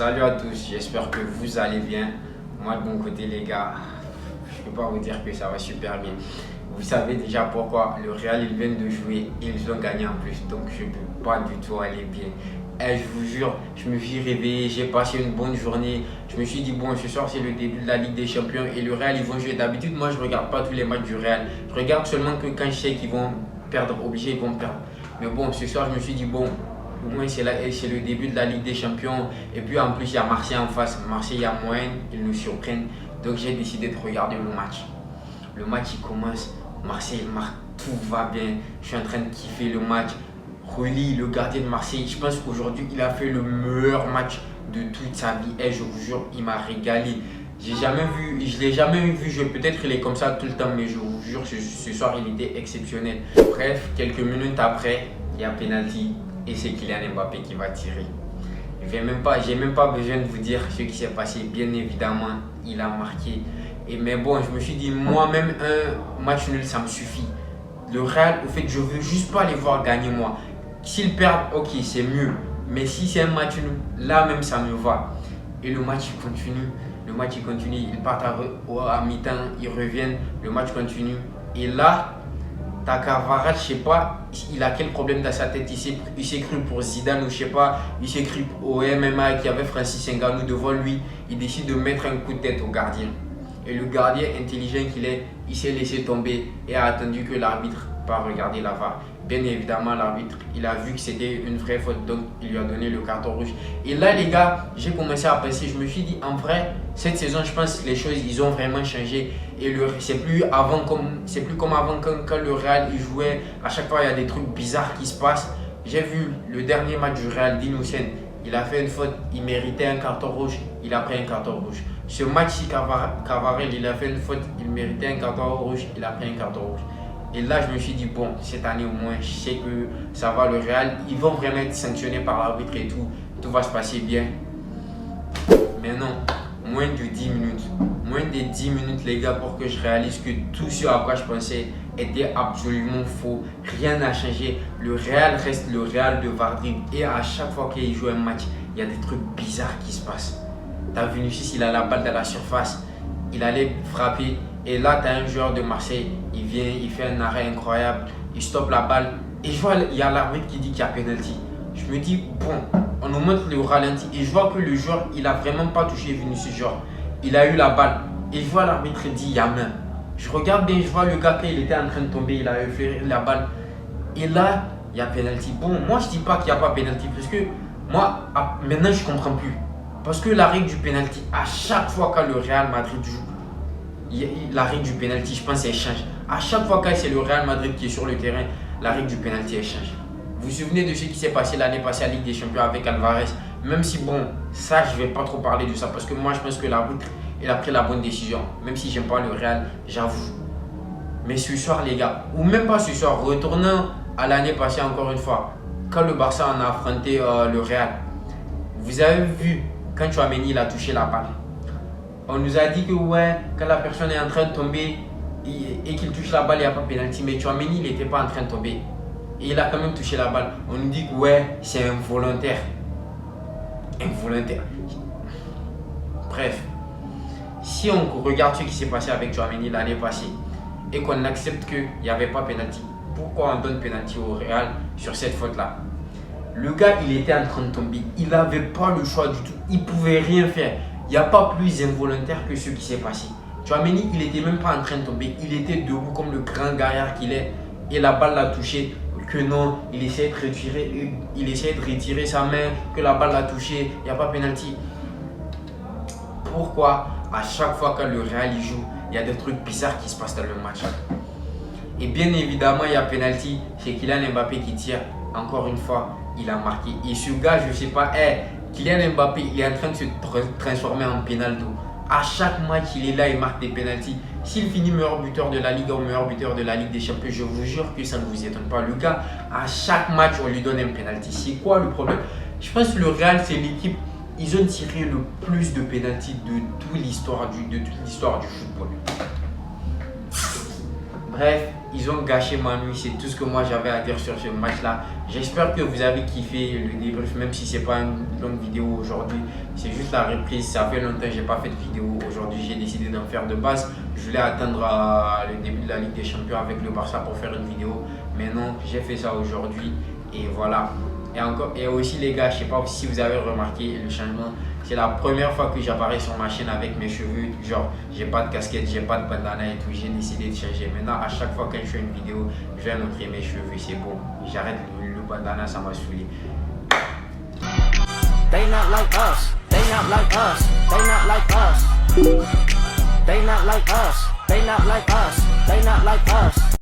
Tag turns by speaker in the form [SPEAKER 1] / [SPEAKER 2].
[SPEAKER 1] Salut à tous, j'espère que vous allez bien. Moi de mon côté les gars, je peux pas vous dire que ça va super bien. Vous savez déjà pourquoi. Le Real ils viennent de jouer et ils ont gagné en plus, donc je peux pas du tout aller bien. Et je vous jure, je me suis réveillé, j'ai passé une bonne journée. Je me suis dit bon, ce soir c'est le début de la Ligue des Champions et le Real ils vont jouer. D'habitude moi je regarde pas tous les matchs du Real. Je regarde seulement que quand je sais qu'ils vont perdre, obligés ils vont perdre. Mais bon, ce soir je me suis dit bon, au moins c'est le début de la Ligue des Champions. Et puis en plus il y a Marseille en face. Marseille il y a moyen, ils nous surprennent. Donc j'ai décidé de regarder le match. Le match il commence, Marseille marque, tout va bien. Je suis en train de kiffer le match. Rulli, le gardien de Marseille, je pense qu'aujourd'hui il a fait le meilleur match de toute sa vie. Et je vous jure, il m'a régalé. Je ne l'ai jamais vu jouer. Peut-être qu'il est comme ça tout le temps, mais je vous jure, ce soir il était exceptionnel. Bref, quelques minutes après, il y a penalty. Et c'est Kylian Mbappé qui va tirer. J'ai même pas besoin de vous dire ce qui s'est passé. Bien évidemment, il a marqué. Mais bon, je me suis dit, moi-même, un match nul, ça me suffit. Le Real, au fait, je veux juste pas les voir gagner moi. S'ils perdent, ok, c'est mieux. Mais si c'est un match nul, là même, ça me va. Et le match, il continue. Le match, il continue. Ils partent à mi-temps, ils reviennent. Le match continue. Et là, Takavarat, je sais pas, il a quel problème dans sa tête. Il s'est cru pour Zidane ou je sais pas. Il s'est cru au MMA qui avait Francis Ngannou devant lui. Il décide de mettre un coup de tête au gardien. Et le gardien intelligent qu'il est, il s'est laissé tomber et a attendu que l'arbitre part regarder la VAR. Bien évidemment, l'arbitre, il a vu que c'était une vraie faute, donc il lui a donné le carton rouge. Et là, les gars, j'ai commencé à penser, je me suis dit, en vrai, cette saison, je pense que les choses, ils ont vraiment changé. Et c'est plus comme avant quand le Real, il jouait. À chaque fois, il y a des trucs bizarres qui se passent. J'ai vu le dernier match du Real, d'Innocent. Il a fait une faute, il méritait un carton rouge, il a pris un carton rouge. Ce match-ci, Cavaral, il a fait une faute, il méritait un carton rouge, il a pris un carton rouge. Et là, je me suis dit, bon, cette année au moins, je sais que ça va, le Real, ils vont vraiment être sanctionnés par l'arbitre et tout va se passer bien. Mais non, moins de 10 minutes. Moins de 10 minutes, les gars, pour que je réalise que tout ce à quoi je pensais était absolument faux. Rien n'a changé. Le Real reste le Real de Vardrim. Et à chaque fois qu'il joue un match, il y a des trucs bizarres qui se passent. T'as Vinicius, il a la balle dans la surface. Il allait frapper. Et là, tu as un joueur de Marseille, il vient, il fait un arrêt incroyable, il stoppe la balle. Et je vois, il y a l'arbitre qui dit qu'il y a penalty. Je me dis, bon, on nous montre le ralenti. Et je vois que le joueur, il n'a vraiment pas touché Vinicius. Genre, il a eu la balle. Et je vois l'arbitre dit, il y a main. Je regarde bien, je vois le gars, il était en train de tomber, il a effleuré la balle. Et là, il y a penalty. Bon, moi, je ne dis pas qu'il n'y a pas penalty. Parce que moi, maintenant, je ne comprends plus. Parce que la règle du penalty, à chaque fois que le Real Madrid joue, la règle du penalty, je pense, elle change. À chaque fois que c'est le Real Madrid qui est sur le terrain, la règle du penalty, elle change. Vous vous souvenez de ce qui s'est passé l'année passée à la Ligue des Champions avec Alvarez? Même si, bon, ça, je ne vais pas trop parler de ça parce que moi, je pense que l'arbitre, il a pris la bonne décision. Même si j'aime pas le Real, j'avoue. Mais ce soir, les gars, ou même pas ce soir, retournant à l'année passée encore une fois, quand le Barça en a affronté le Real, vous avez vu quand Tchouaméni il a touché la balle. On nous a dit que ouais, quand la personne est en train de tomber et qu'il touche la balle, il n'y a pas de pénalty. Mais Tchouaméni, il n'était pas en train de tomber. Et il a quand même touché la balle. On nous dit que ouais, c'est involontaire. Involontaire. Bref, si on regarde ce qui s'est passé avec Tchouaméni l'année passée et qu'on accepte qu'il n'y avait pas pénalty, pourquoi on donne pénalty au Real sur cette faute-là? Le gars, il était en train de tomber. Il n'avait pas le choix du tout. Il ne pouvait rien faire. Il n'y a pas plus involontaire que ce qui s'est passé. Tchouaméni, il n'était même pas en train de tomber. Il était debout comme le grand gaillard qu'il est. Et la balle l'a touché. Que non, il essayait de retirer sa main. Que la balle l'a touché. Il n'y a pas pénalty. Pourquoi à chaque fois que le Real y joue, il y a des trucs bizarres qui se passent dans le match? Et bien évidemment, il y a pénalty. C'est Kylian Mbappé qui tire. Encore une fois, il a marqué. Et ce gars, je ne sais pas, Kylian Mbappé, il est en train de se transformer en pénaldo. À chaque match, il est là, il marque des pénaltys. S'il finit meilleur buteur de la Ligue ou meilleur buteur de la Ligue des Champions, je vous jure que ça ne vous étonne pas. Le gars, à chaque match, on lui donne un pénalty. C'est quoi le problème? Je pense que le Real, c'est l'équipe, ils ont tiré le plus de pénaltys de toute l'histoire du football. Bref, ils ont gâché ma nuit, c'est tout ce que moi j'avais à dire sur ce match-là. J'espère que vous avez kiffé le débrief, même si c'est pas une longue vidéo aujourd'hui. C'est juste la reprise, ça fait longtemps que j'ai pas fait de vidéo. Aujourd'hui, j'ai décidé d'en faire de base. Je voulais attendre le début de la Ligue des Champions avec le Barça pour faire une vidéo. Mais non, j'ai fait ça aujourd'hui et voilà. Et aussi les gars, je sais pas si vous avez remarqué le changement. C'est la première fois que j'apparais sur ma chaîne avec mes cheveux. Genre, j'ai pas de casquette, j'ai pas de bandana et tout. J'ai décidé de changer. Maintenant, à chaque fois que je fais une vidéo, je vais montrer mes cheveux. C'est bon. J'arrête le bandana, ça m'a saoulé. They not like us. They not like us. They not like us. They not like us. They not like us. They not like us.